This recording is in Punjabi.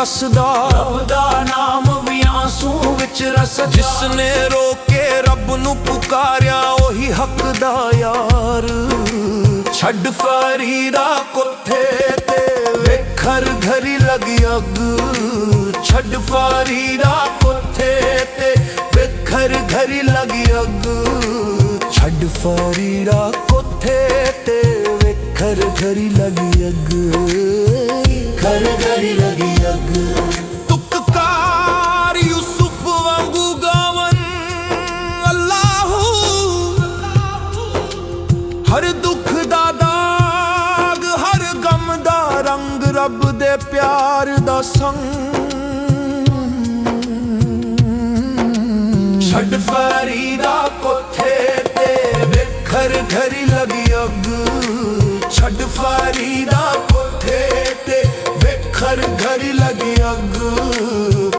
ਵਸਦਾ। ਰੱਬ ਦਾ ਨਾਮ ਵੀ ਆਂਸੂ ਵਿੱਚ ਰਸਦਾ। ਜਿਸਨੇ ਰੋਕੇ ਰੱਬ ਨੂੰ ਪੁਕਾਰਿਆ ਉਹੀ ਹੱਕ ਦਾ ਯਾਰ। ਛੱਡ ਫਰੀਦਾ ਕੋਠੇ ਤੇ ਵੇਖ ਹਰ ਘੜੀ ਲੱਗੀ ਅੱਗ। ਛੱਡ ਫਰੀਦਾ ਕੋਠੇ ਤੇ ਵੇਖ ਹਰ ਘੜੀ ਲੱਗੀ ਅੱਗ। ਛੱਡ ਫਰੀਦਾ ਕੋਠੇ ਤੇ ਵੇਖ ਹਰ ਘੜੀ ਲੱਗੀ ਅੱਗ। ਘਰ ਘਰੀ ਲੱਗੀ ਅੱਗ। ਤੁਕਕਾਰ ਯੂਸੁਫ ਵਾਂਗੂ ਗਾਵਨ ਅੱਲਾਹੂ। ਹਰ ਦੁੱਖ ਦਾ ਦਾਗ ਹਰ ਗਮ ਦਾ ਰੰਗ ਰੱਬ ਦੇ ਪਿਆਰ ਦਾ ਸੰਗ। ਛੱਡ ਫਰੀਦਾ ਕੋਠੇ ਤੇ ਵੇਖ ਹਰ ਘੜੀ ਲੱਗੀ ਅੱਗ। ਛੱਡ ਫਰੀਦਾ ਕੋਠੇ ਤੇ ਵੇਖ ਹਰ ਘੜੀ ਲੱਗੀ ਅੱਗ।